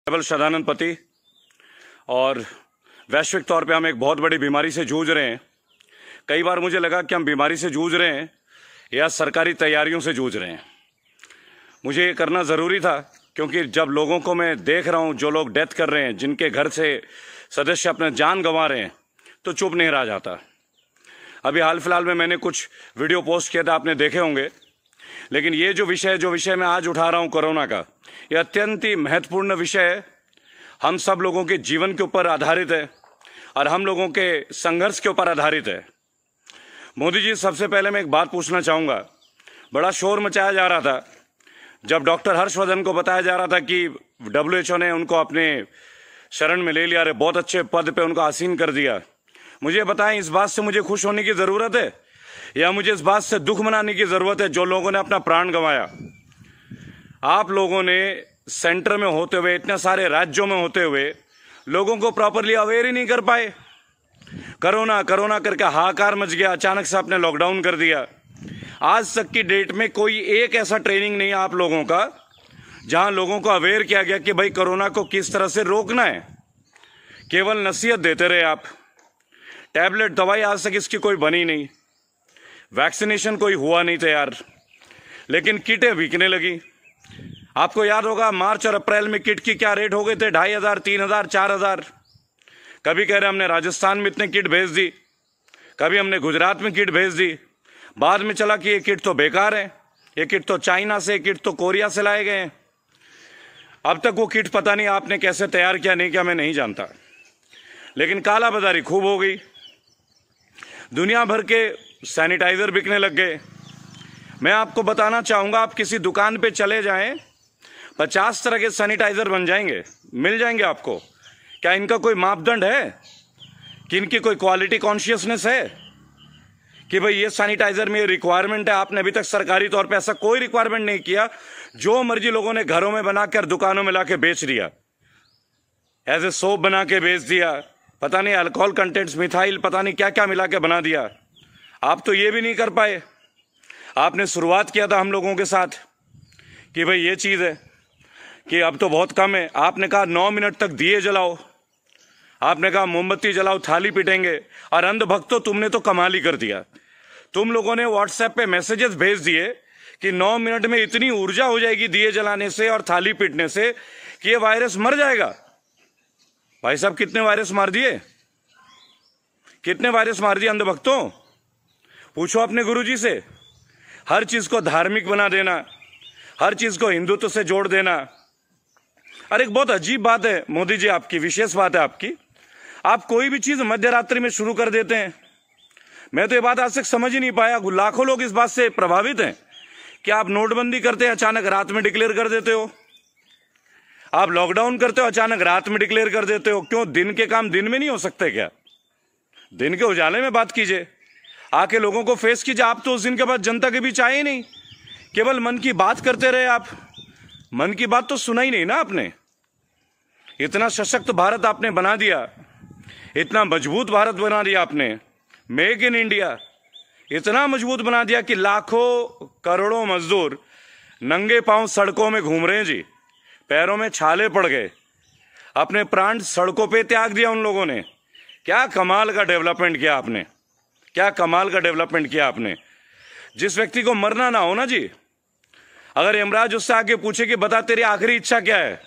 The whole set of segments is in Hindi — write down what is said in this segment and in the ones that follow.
केवल सदानंद पति और वैश्विक तौर पे हम एक बहुत बड़ी बीमारी से जूझ रहे हैं। कई बार मुझे लगा कि हम बीमारी से जूझ रहे हैं या सरकारी तैयारियों से जूझ रहे हैं। मुझे ये करना ज़रूरी था क्योंकि जब लोगों को मैं देख रहा हूँ, जो लोग डेथ कर रहे हैं, जिनके घर से सदस्य अपने जान गंवा रहे हैं, तो चुप नहीं रहा जाता। अभी हाल फिलहाल में मैंने कुछ वीडियो पोस्ट किया था, आपने देखे होंगे। लेकिन ये जो विषय मैं आज उठा रहा हूँ कोरोना का, ये अत्यंत ही महत्वपूर्ण विषय है। हम सब लोगों के जीवन के ऊपर आधारित है और हम लोगों के संघर्ष के ऊपर आधारित है। मोदी जी, सबसे पहले मैं एक बात पूछना चाहूँगा। बड़ा शोर मचाया जा रहा था जब डॉक्टर हर्षवर्धन को बताया जा रहा था कि WHO ने उनको अपने शरण में ले लिया, रे बहुत अच्छे पद पे उनको आसीन कर दिया। मुझे बताएं, इस बात से मुझे खुश होने की ज़रूरत है या मुझे इस बात से दुख मनाने की ज़रूरत है जो लोगों ने अपना प्राण गंवाया? आप लोगों ने सेंटर में होते हुए, इतने सारे राज्यों में होते हुए लोगों को प्रॉपरली अवेयर ही नहीं कर पाए। कोरोना कोरोना करके हाहाकार मच गया, अचानक से आपने लॉकडाउन कर दिया। आज तक की डेट में कोई एक ऐसा ट्रेनिंग नहीं है आप लोगों का जहां लोगों को अवेयर किया गया कि भाई कोरोना को किस तरह से रोकना है। केवल नसीहत देते रहे आप। टैबलेट दवाई आज तक इसकी कोई बनी नहीं, वैक्सीनेशन कोई हुआ नहीं तैयार, लेकिन किटें बिकने लगी। आपको याद होगा मार्च और अप्रैल में किट की क्या रेट हो गए थे, 2500, 3000, 4000। कभी कह रहे हमने राजस्थान में इतने किट भेज दी, कभी हमने गुजरात में किट भेज दी। बाद में चला कि ये किट तो बेकार है, ये किट तो चाइना से, किट तो कोरिया से लाए गए हैं। अब तक वो किट पता नहीं आपने कैसे तैयार किया, नहीं किया, मैं नहीं जानता। लेकिन काला बाजारी खूब हो गई। दुनिया भर के सैनिटाइजर बिकने लग गए। मैं आपको बताना चाहूँगा, आप किसी दुकान पे चले जाएं, 50 तरह के सैनिटाइजर बन जाएंगे, मिल जाएंगे आपको। क्या इनका कोई मापदंड है कि इनकी कोई क्वालिटी कॉन्शियसनेस है कि भाई ये सैनिटाइजर में रिक्वायरमेंट है? आपने अभी तक सरकारी तौर पे ऐसा कोई रिक्वायरमेंट नहीं किया। जो मर्जी लोगों ने घरों में बनाकर दुकानों में लाके बेच दिया, एज ए सोप बना के बेच दिया, पता नहीं अल्कोहल कंटेंट्स, मिथाइल, पता नहीं क्या क्या मिला के बना दिया। आप तो ये भी नहीं कर पाए। आपने शुरुआत किया था हम लोगों के साथ कि भाई ये चीज़ है कि अब तो बहुत कम है। आपने कहा 9 मिनट तक दिए जलाओ, आपने कहा मोमबत्ती जलाओ, थाली पीटेंगे। और अंधभक्तों, तुमने तो कमाल ही कर दिया। तुम लोगों ने व्हाट्सएप पे मैसेजेस भेज दिए कि 9 मिनट में इतनी ऊर्जा हो जाएगी दिए जलाने से और थाली पीटने से कि ये वायरस मर जाएगा। भाई साहब, कितने वायरस मार दिए, कितने वायरस मार दिए अंधभक्तों? पूछो अपने गुरुजी से। हर चीज को धार्मिक बना देना, हर चीज को हिंदुत्व से जोड़ देना। और एक बहुत अजीब बात है मोदी जी, आपकी विशेष बात है आपकी, आप कोई भी चीज मध्य रात्रि में शुरू कर देते हैं। मैं तो ये बात आज तक समझ ही नहीं पाया। लाखों लोग इस बात से प्रभावित हैं कि आप नोटबंदी करते हैं, अचानक रात में डिक्लेयर कर देते हो। आप लॉकडाउन करते हो, अचानक रात में डिक्लेयर कर देते हो। क्यों? दिन के काम दिन में नहीं हो सकते क्या? दिन के उजाले में बात कीजिए, आके लोगों को फेस कीजिए। आप तो उस दिन के बाद जनता के बीच आए ही नहीं, केवल मन की बात करते रहे आप। मन की बात तो सुना ही नहीं ना आपने। इतना सशक्त भारत आपने बना दिया, इतना मजबूत भारत बना दिया आपने। मेक इन इंडिया इतना मजबूत बना दिया कि लाखों करोड़ों मजदूर नंगे पांव सड़कों में घूम रहे हैं जी, पैरों में छाले पड़ गए, अपने प्राण सड़कों पे त्याग दिया उन लोगों ने। क्या कमाल का डेवलपमेंट किया आपने, क्या कमाल का डेवलपमेंट किया आपने। जिस व्यक्ति को मरना ना हो ना जी, अगर यमराज उससे आके पूछे कि बता तेरी आखिरी इच्छा क्या है,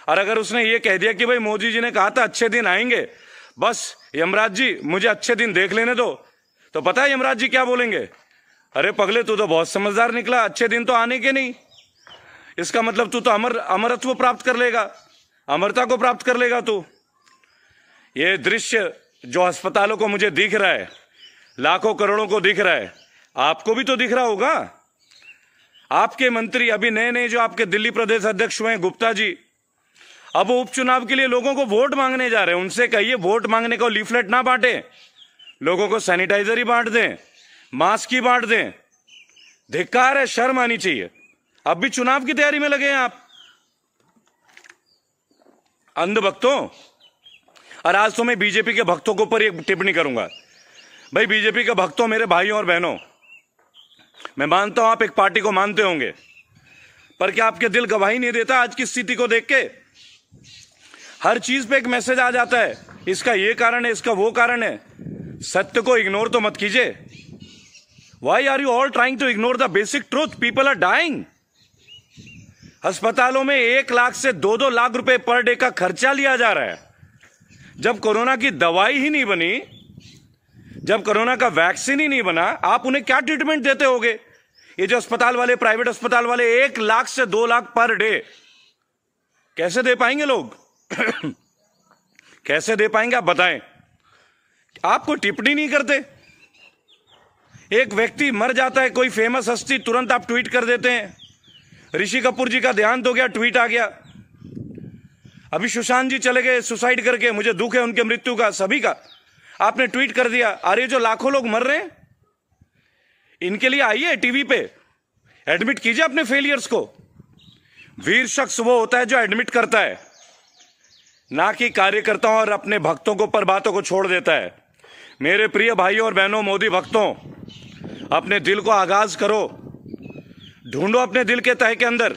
और अगर उसने ये कह दिया कि भाई मोदी जी ने कहा था अच्छे दिन आएंगे, बस यमराज जी मुझे अच्छे दिन देख लेने दो, तो पता है यमराज जी क्या बोलेंगे? अरे पगले, तू तो बहुत समझदार निकला, अच्छे दिन तो आने के नहीं। इसका मतलब तू तो अमरत्व प्राप्त कर लेगा, अमरता को प्राप्त कर लेगा तू। ये दृश्य जो अस्पतालों को मुझे दिख रहा है, लाखों करोड़ों को दिख रहा है, आपको भी तो दिख रहा होगा। आपके मंत्री अभी नए नए जो आपके दिल्ली प्रदेश अध्यक्ष हुए गुप्ता जी, अब वो उपचुनाव के लिए लोगों को वोट मांगने जा रहे हैं। उनसे कहिए वोट मांगने को लीफलेट ना बांटे, लोगों को सैनिटाइजर ही बांट दें, मास्क ही बांट दें। धिक्कार है, शर्म आनी चाहिए। अब भी चुनाव की तैयारी में लगे हैं आप अंधभक्तों। और आज तो मैं बीजेपी के भक्तों के ऊपर एक टिप्पणी करूंगा। भाई बीजेपी के भक्तों, मेरे भाइयों और बहनों, मैं मानता हूं आप एक पार्टी को मानते होंगे, पर क्या आपके दिल गवाही नहीं देता आज की स्थिति को देख के? हर चीज पे एक मैसेज आ जाता है, इसका ये कारण है, इसका वो कारण है। सत्य को इग्नोर तो मत कीजिए। Why are you all trying to ignore the basic truth? People are dying. अस्पतालों में 1 लाख से 2-2 लाख रुपए पर डे का खर्चा लिया जा रहा है। जब कोरोना की दवाई ही नहीं बनी, जब कोरोना का वैक्सीन ही नहीं बना, आप उन्हें क्या ट्रीटमेंट देते होगे? ये जो अस्पताल वाले, प्राइवेट अस्पताल वाले 1 लाख से 2 लाख पर डे कैसे दे पाएंगे लोग? कैसे दे पाएंगे आप बताएं? आप कोई टिप्पणी नहीं करते। एक व्यक्ति मर जाता है, कोई फेमस हस्ती, तुरंत आप ट्वीट कर देते हैं। ऋषि कपूर जी का देहांत हो गया, ट्वीट आ गया। अभी सुशांत जी चले गए सुसाइड करके, मुझे दुख है उनके मृत्यु का, सभी का। आपने ट्वीट कर दिया। अरे जो लाखों लोग मर रहे हैं, इनके लिए आइए टीवी पे, एडमिट कीजिए अपने फेलियर्स को। वीर शख्स वो होता है जो एडमिट करता है, ना कि कार्यकर्ताओं और अपने भक्तों को पर बातों को छोड़ देता है। मेरे प्रिय भाइयों और बहनों, मोदी भक्तों, अपने दिल को आगाज करो, ढूंढो अपने दिल के तह के अंदर।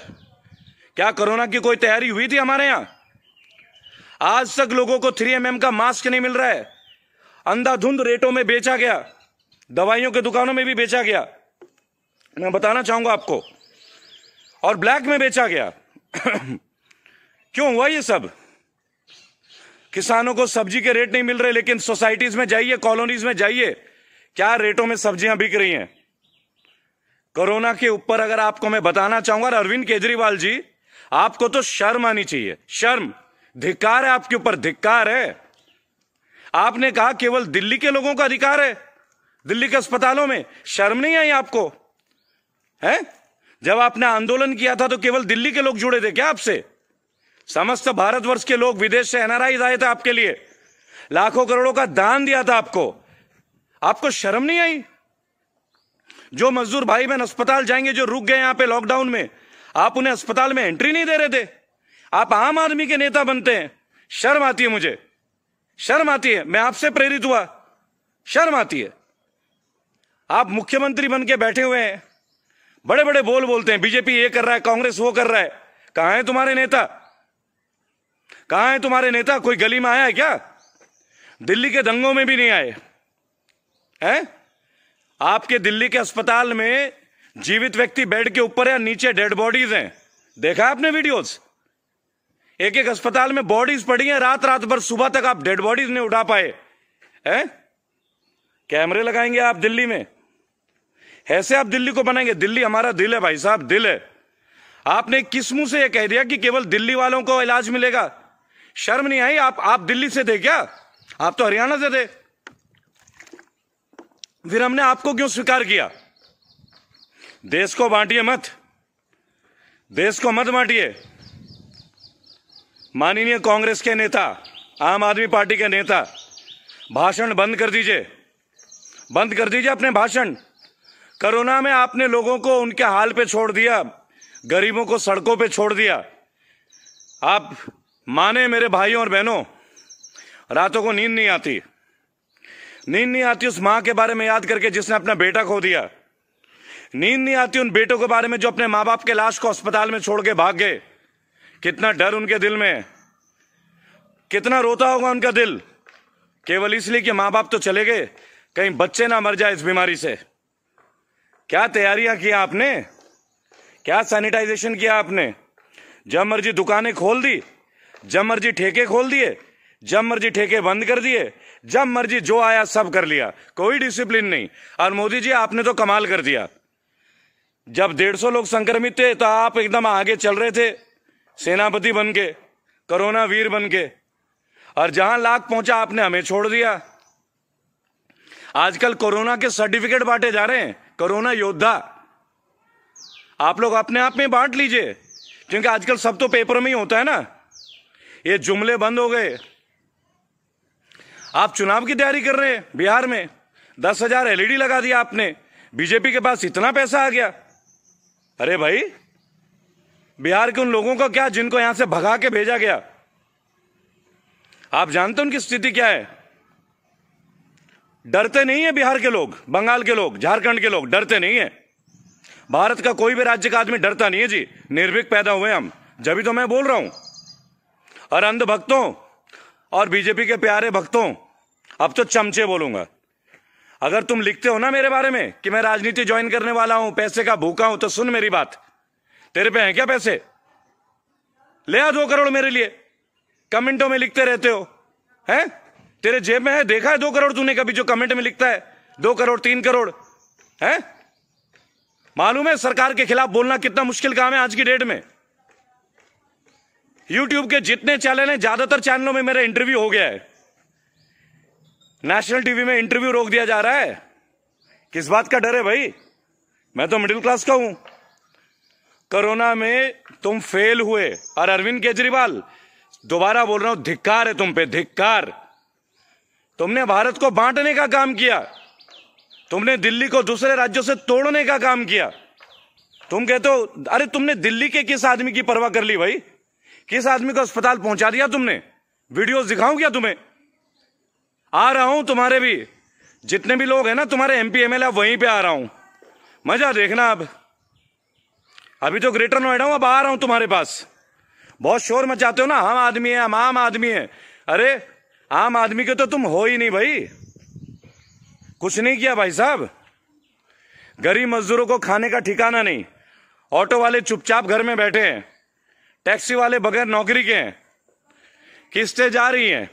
क्या कोरोना की कोई तैयारी हुई थी हमारे यहां? आज तक लोगों को 3mm का मास्क नहीं मिल रहा है। अंधाधुंध रेटों में बेचा गया, दवाइयों के दुकानों में भी बेचा गया, मैं बताना चाहूंगा आपको, और ब्लैक में बेचा गया। क्यों हुआ ये सब? किसानों को सब्जी के रेट नहीं मिल रहे, लेकिन सोसाइटीज में जाइए, कॉलोनीज में जाइए, क्या रेटों में सब्जियां बिक रही हैं। कोरोना के ऊपर अगर आपको मैं बताना चाहूंगा, अरविंद केजरीवाल जी, आपको तो शर्म आनी चाहिए। शर्म, धिक्कार है आपके ऊपर, धिक्कार है। आपने कहा केवल दिल्ली के लोगों का अधिकार है, दिल्ली के अस्पतालों में। शर्म नहीं आई आपको? है? जब आपने आंदोलन किया था तो केवल दिल्ली के लोग जुड़े थे क्या आपसे? समस्त भारतवर्ष के लोग, विदेश से एनआरआई आए थे आपके लिए, लाखों करोड़ों का दान दिया था आपको। आपको शर्म नहीं आई? जो मजदूर भाई बहन अस्पताल जाएंगे, जो रुक गए यहां पे लॉकडाउन में, आप उन्हें अस्पताल में एंट्री नहीं दे रहे थे। आप आम आदमी के नेता बनते हैं। शर्म आती है मुझे, शर्म आती है। मैं आपसे प्रेरित हुआ, शर्म आती है। आप मुख्यमंत्री बन के बैठे हुए हैं, बड़े बड़े बोल बोलते हैं, बीजेपी ये कर रहा है, कांग्रेस वो कर रहा है। कहां है तुम्हारे नेता? कहां है तुम्हारे नेता? कोई गली में आया है क्या? दिल्ली के दंगों में भी नहीं आए हैं? आपके दिल्ली के अस्पताल में जीवित व्यक्ति बेड के ऊपर है, नीचे डेड बॉडीज हैं। देखा आपने वीडियोस? एक एक अस्पताल में बॉडीज पड़ी हैं, रात रात भर, सुबह तक आप डेड बॉडीज नहीं उठा पाए हैं? कैमरे लगाएंगे आप दिल्ली में? ऐसे आप दिल्ली को बनाएंगे? दिल्ली हमारा दिल है भाई साहब, दिल है। आपने किस मुंह से यह कह दिया कि केवल दिल्ली वालों को इलाज मिलेगा? शर्म नहीं आई? आप दिल्ली से थे क्या? आप तो हरियाणा से थे। फिर हमने आपको क्यों स्वीकार किया? देश को बांटिए मत, देश को मत बांटिए। माननीय कांग्रेस के नेता, आम आदमी पार्टी के नेता, भाषण बंद कर दीजिए, बंद कर दीजिए अपने भाषण। कोरोना में आपने लोगों को उनके हाल पे छोड़ दिया, गरीबों को सड़कों पे छोड़ दिया। आप माने मेरे भाइयों और बहनों, रातों को नींद नहीं आती, नींद नहीं आती उस मां के बारे में याद करके जिसने अपना बेटा खो दिया। नींद नहीं आती उन बेटों के बारे में जो अपने मां बाप के लाश को अस्पताल में छोड़ के भाग गए। कितना डर उनके दिल में, कितना रोता होगा उनका दिल, केवल इसलिए कि मां बाप तो चले गए, कहीं बच्चे ना मर जाए इस बीमारी से। क्या तैयारियां किया आपने? क्या सैनिटाइजेशन किया आपने? जब मर्जी दुकानें खोल दी, जब मर्जी ठेके खोल दिए, जब मर्जी ठेके बंद कर दिए, जब मर्जी जो आया सब कर लिया, कोई डिसिप्लिन नहीं। और मोदी जी आपने तो कमाल कर दिया। जब 150 लोग संक्रमित थे तो आप एकदम आगे चल रहे थे, सेनापति बन के, कोरोना वीर बन के, और जहां लाख पहुंचा आपने हमें छोड़ दिया। आजकल कोरोना के सर्टिफिकेट बांटे जा रहे हैं, कोरोना योद्धा। आप लोग अपने आप में बांट लीजिए, क्योंकि आजकल सब तो पेपर में ही होता है ना। ये जुमले बंद हो गए। आप चुनाव की तैयारी कर रहे हैं बिहार में, 10,000 एलईडी लगा दिया आपने, बीजेपी के पास इतना पैसा आ गया। अरे भाई, बिहार के उन लोगों का क्या जिनको यहां से भगा के भेजा गया? आप जानते हैं उनकी स्थिति क्या है? डरते नहीं है बिहार के लोग, बंगाल के लोग, झारखंड के लोग डरते नहीं है। भारत का कोई भी राज्य का आदमी डरता नहीं है जी। निर्भीक पैदा हुए हम, जब भी तो मैं बोल रहा हूं। और अंध भक्तों और बीजेपी के प्यारे भक्तों, अब तो चमचे बोलूंगा। अगर तुम लिखते हो ना मेरे बारे में कि मैं राजनीति ज्वाइन करने वाला हूं, पैसे का भूखा हूं, तो सुन मेरी बात। तेरे पे हैं क्या पैसे? ले आ 2 करोड़ मेरे लिए। कमेंटों में लिखते रहते हो, हैं? तेरे जेब में है? देखा है 2 करोड़ तूने कभी जो कमेंट में लिखता है? 2 करोड़ 3 करोड़, हैं? मालूम है सरकार के खिलाफ बोलना कितना मुश्किल काम है आज की डेट में। यूट्यूब के जितने चैनल हैं, ज्यादातर चैनलों में मेरा इंटरव्यू हो गया है। नेशनल टीवी में इंटरव्यू रोक दिया जा रहा है। किस बात का डर है भाई? मैं तो मिडिल क्लास का हूं। कोरोना में तुम फेल हुए और अरविंद केजरीवाल, दोबारा बोल रहा हूं, धिक्कार है तुम पे, धिक्कार। तुमने भारत को बांटने का काम किया, तुमने दिल्ली को दूसरे राज्यों से तोड़ने का काम किया। तुम कहते हो, अरे तुमने दिल्ली के किस आदमी की परवाह कर ली भाई? किस आदमी को अस्पताल पहुंचा दिया तुमने? वीडियोस दिखाऊं क्या तुम्हें? आ रहा हूं तुम्हारे भी, जितने भी लोग हैं ना तुम्हारे MP MLA, वहीं पे आ रहा हूं। मजा देखना। अब अभी तो ग्रेटर नोएडा हूं, अब आ रहा हूं तुम्हारे पास। बहुत शोर मचाते हो ना, हम आदमी है, हम आम आदमी है। अरे आम आदमी के तो तुम हो ही नहीं भाई। कुछ नहीं किया भाई साहब। गरीब मजदूरों को खाने का ठिकाना नहीं, ऑटो वाले चुपचाप घर में बैठे हैं, टैक्सी वाले बगैर नौकरी के हैं, किस्तें जा रही हैं,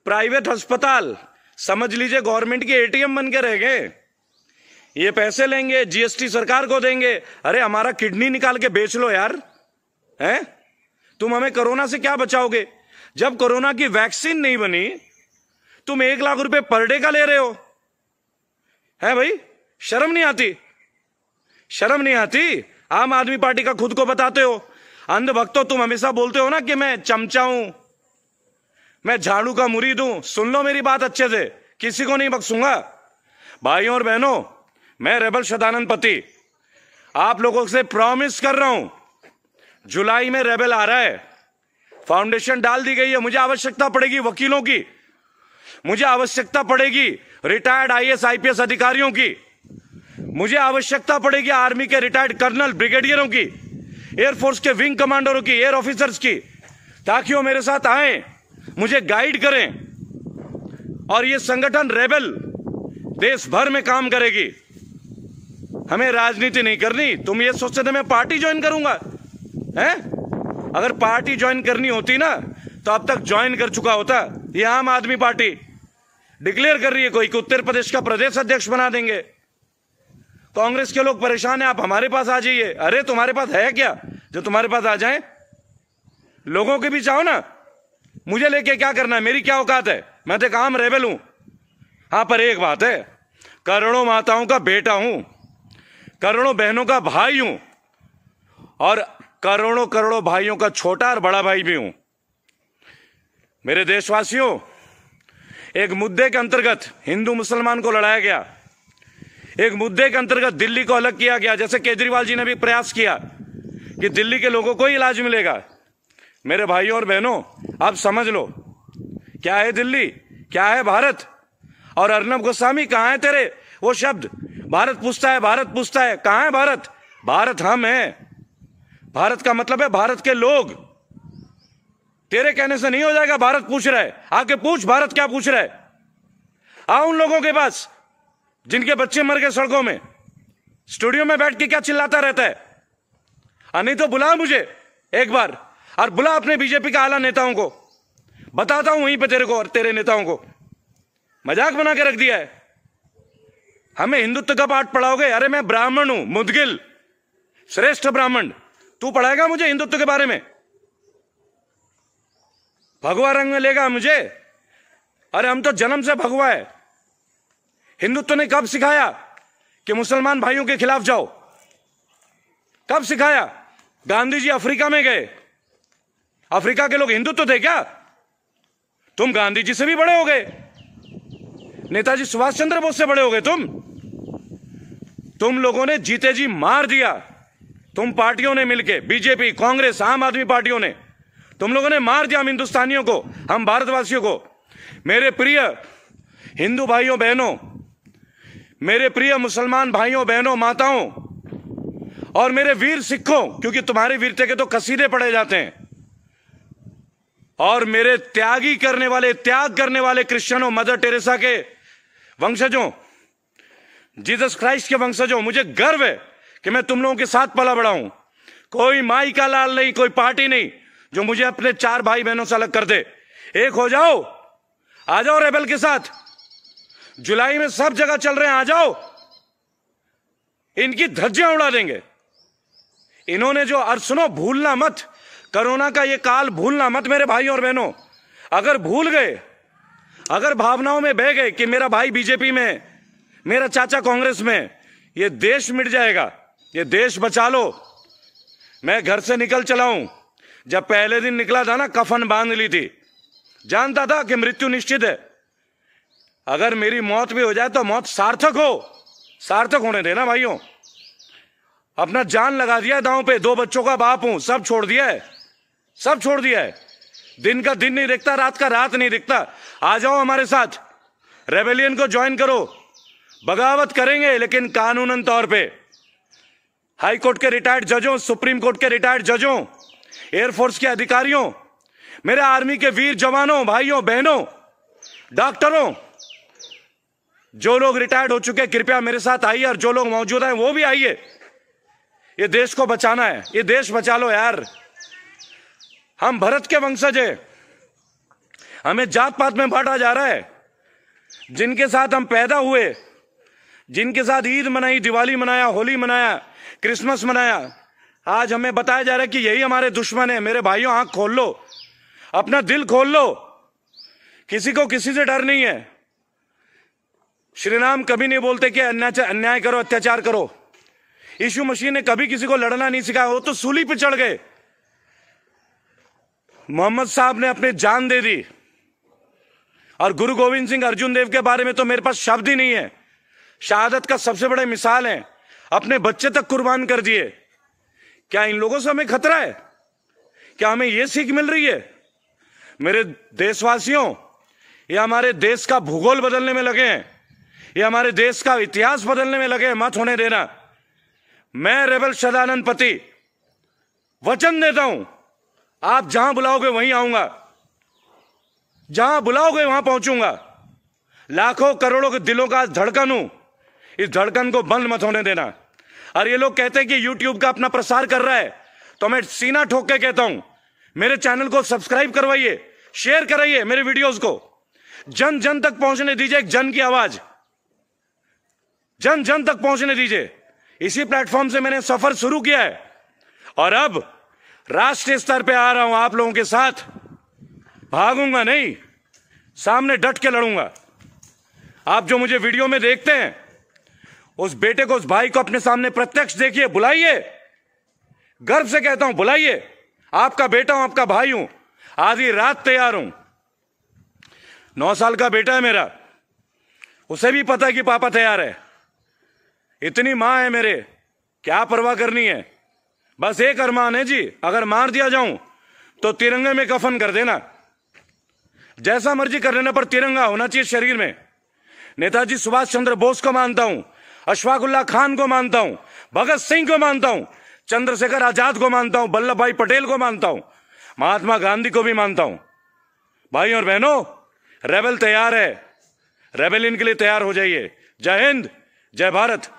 प्राइवेट अस्पताल समझ लीजिए गवर्नमेंट के ATM बन के रह गए। ये पैसे लेंगे, GST सरकार को देंगे। अरे हमारा किडनी निकाल के बेच लो यार, हैं? तुम हमें कोरोना से क्या बचाओगे? जब कोरोना की वैक्सीन नहीं बनी, तुम 1 लाख रुपए पर डे का ले रहे हो, है भाई? शर्म नहीं आती? शर्म नहीं आती? आम आदमी पार्टी का खुद को बताते हो। अंध भक्तों, तुम हमेशा बोलते हो ना कि मैं चमचा हूं, मैं झाड़ू का मुरीद हूं। सुन लो मेरी बात अच्छे से, किसी को नहीं बख्शूंगा। भाइयों और बहनों, मैं रेबल सदानंद पति आप लोगों से प्रॉमिस कर रहा हूं, जुलाई में रेबल आ रहा है, फाउंडेशन डाल दी गई है। मुझे आवश्यकता पड़ेगी वकीलों की, मुझे आवश्यकता पड़ेगी रिटायर्ड IAS IPS अधिकारियों की, मुझे आवश्यकता पड़ेगी आर्मी के रिटायर्ड कर्नल ब्रिगेडियरों की, एयरफोर्स के विंग कमांडरों की, एयर ऑफिसर्स की, ताकि वो मेरे साथ आए, मुझे गाइड करें। और ये संगठन रेबल देश भर में काम करेगी। हमें राजनीति नहीं करनी। तुम ये सोचते थे मैं पार्टी ज्वाइन करूंगा, हैं? अगर पार्टी ज्वाइन करनी होती ना तो अब तक ज्वाइन कर चुका होता। ये आम आदमी पार्टी डिक्लेयर कर रही है कोई कि उत्तर प्रदेश का प्रदेश अध्यक्ष बना देंगे। कांग्रेस के लोग परेशान हैं, आप हमारे पास आ जाइए। अरे तुम्हारे पास है क्या जो तुम्हारे पास आ जाए? लोगों के बीच आओ ना। मुझे लेके क्या करना है? मेरी क्या औकात है? मैं तो एक आम रेबल हूं। हाँ, पर एक बात है, करोड़ों माताओं का बेटा हूं, करोड़ों बहनों का भाई हूं, और करोड़ों करोड़ों भाइयों का छोटा और बड़ा भाई भी हूं। मेरे देशवासियों, एक मुद्दे के अंतर्गत हिंदू मुसलमान को लड़ाया गया, एक मुद्दे के अंतर्गत दिल्ली को अलग किया गया। जैसे केजरीवाल जी ने भी प्रयास किया कि दिल्ली के लोगों को ही इलाज मिलेगा। मेरे भाइयों और बहनों, आप समझ लो, क्या है दिल्ली, क्या है भारत? और अर्नब गोस्वामी, कहां है तेरे वो शब्द? भारत पूछता है, भारत पूछता है, कहां है भारत? भारत हम हैं। भारत का मतलब है भारत के लोग। तेरे कहने से नहीं हो जाएगा। भारत पूछ रहा है, आके पूछ भारत क्या पूछ रहा है। आ उन लोगों के पास जिनके बच्चे मर गए सड़कों में, स्टूडियो में बैठ के क्या चिल्लाता रहता है? नहीं तो बुला मुझे एक बार, और बुला अपने बीजेपी के आला नेताओं को, बताता हूं वहीं पे तेरे को और तेरे नेताओं को। मजाक बना के रख दिया है। हमें हिंदुत्व का पाठ पढ़ाओगे? अरे मैं ब्राह्मण हूं, मुदगिल, श्रेष्ठ ब्राह्मण। तू पढ़ाएगा मुझे हिंदुत्व के बारे में? भगवा रंग में लेगा मुझे? अरे हम तो जन्म से भगवा है। हिंदुत्व ने कब सिखाया कि मुसलमान भाइयों के खिलाफ जाओ? कब सिखाया? गांधी जी अफ्रीका में गए, अफ्रीका के लोग हिंदुत्व थे क्या? तुम गांधी जी से भी बड़े हो गए, नेताजी सुभाष चंद्र बोस से बड़े हो गए तुम लोगों ने जीते जी मार दिया। तुम पार्टियों ने मिलके, बीजेपी, कांग्रेस, आम आदमी पार्टियों ने, तुम लोगों ने मार दिया हम हिंदुस्तानियों को, हम भारतवासियों को। मेरे प्रिय हिंदू भाइयों बहनों, मेरे प्रिय मुसलमान भाइयों बहनों माताओं, और मेरे वीर सिखों, क्योंकि तुम्हारे वीरते के तो कसीदे पढ़े जाते हैं, और मेरे त्याग करने वाले क्रिश्चियनों, मदर टेरेसा के वंशजों, जीसस क्राइस्ट के वंशजों, मुझे गर्व है कि मैं तुम लोगों के साथ पला बड़ा हूं। कोई माई का लाल नहीं, कोई पार्टी नहीं जो मुझे अपने 4 भाई बहनों से अलग कर दे। एक हो जाओ, आ जाओ रेबल के साथ। जुलाई में सब जगह चल रहे हैं, आ जाओ, इनकी धज्जियां उड़ा देंगे। इन्होंने जो, और सुनो, भूलना मत, कोरोना का ये काल भूलना मत मेरे भाई और बहनों। अगर भूल गए, अगर भावनाओं में बह गए कि मेरा भाई बीजेपी में, मेरा चाचा कांग्रेस में, ये देश मिट जाएगा, ये देश बचा लो। मैं घर से निकल चला हूं, जब पहले दिन निकला था ना, कफन बांध ली थी, जानता था कि मृत्यु निश्चित है। अगर मेरी मौत भी हो जाए तो मौत सार्थक हो, सार्थक होने देना भाइयों। अपना जान लगा दिया दांव पे, 2 बच्चों का बाप हूं, सब छोड़ दिया है, सब छोड़ दिया है। दिन का दिन नहीं दिखता, रात का रात नहीं दिखता। आ जाओ हमारे साथ, रेबेलियन को ज्वाइन करो। बगावत करेंगे लेकिन कानूनन तौर पे। हाई कोर्ट के रिटायर्ड जजों, सुप्रीम कोर्ट के रिटायर्ड जजों, एयरफोर्स के अधिकारियों, मेरे आर्मी के वीर जवानों, भाइयों बहनों, डॉक्टरों, जो लोग रिटायर्ड हो चुके, कृपया मेरे साथ आइए, और जो लोग मौजूद हैं वो भी आइए। ये देश को बचाना है, ये देश बचा लो यार। हम भरत के वंशज हैं, हमें जात पात में बांटा जा रहा है। जिनके साथ हम पैदा हुए, जिनके साथ ईद मनाई, दिवाली मनाया, होली मनाया, क्रिसमस मनाया, आज हमें बताया जा रहा है कि यही हमारे दुश्मन है। मेरे भाइयों, आंख खोल लो, अपना दिल खोल लो। किसी को किसी से डर नहीं है। श्री राम कभी नहीं बोलते कि अन्याय करो, अत्याचार करो। यीशु मसीह ने कभी किसी को लड़ना नहीं सिखाया, वो तो सूली पे चढ़ गए। मोहम्मद साहब ने अपनी जान दे दी, और गुरु गोविंद सिंह अर्जुन देव के बारे में तो मेरे पास शब्द ही नहीं है। शहादत का सबसे बड़ा मिसाल है, अपने बच्चे तक कुर्बान कर दिए। क्या इन लोगों से हमें खतरा है? क्या हमें यह सीख मिल रही है? मेरे देशवासियों, ये हमारे देश का भूगोल बदलने में लगे हैं, ये हमारे देश का इतिहास बदलने में लगे हैं। मत होने देना। मैं रेबल सदानंद पति वचन देता हूं, आप जहां बुलाओगे वहीं आऊंगा, जहां बुलाओगे वहां पहुंचूंगा। लाखों करोड़ों के दिलों का धड़कन हूं, इस धड़कन को बंद मत होने देना। और ये लोग कहते हैं कि यूट्यूब का अपना प्रसार कर रहा है, तो मैं सीना ठोक के कहता हूं, मेरे चैनल को सब्सक्राइब करवाइए, शेयर कराइए मेरे वीडियोस को, जन जन तक पहुंचने दीजिए। एक जन की आवाज जन जन तक पहुंचने दीजिए। इसी प्लेटफॉर्म से मैंने सफर शुरू किया है, और अब राष्ट्रीय स्तर पे आ रहा हूं आप लोगों के साथ। भागूंगा नहीं, सामने डट के लड़ूंगा। आप जो मुझे वीडियो में देखते हैं, उस बेटे को, उस भाई को अपने सामने प्रत्यक्ष देखिए, बुलाइए। गर्व से कहता हूं, बुलाइए। आपका बेटा हूं, आपका भाई हूं, आधी रात तैयार हूं। 9 साल का बेटा है मेरा, उसे भी पता है कि पापा तैयार है। इतनी मां है मेरे, क्या परवाह करनी है। बस एक अरमान है जी, अगर मार दिया जाऊं तो तिरंगे में कफन कर देना, जैसा मर्जी कर लेना, पर तिरंगा होना चाहिए शरीर में। नेताजी सुभाष चंद्र बोस को मानता हूं, अशफाकुल्लाह खान को मानता हूं, भगत सिंह को मानता हूं, चंद्रशेखर आजाद को मानता हूं, वल्लभ भाई पटेल को मानता हूं, महात्मा गांधी को भी मानता हूं। भाई और बहनों, रेबल तैयार है, रेबेलियन के लिए तैयार हो जाइए। जय हिंद, जय भारत।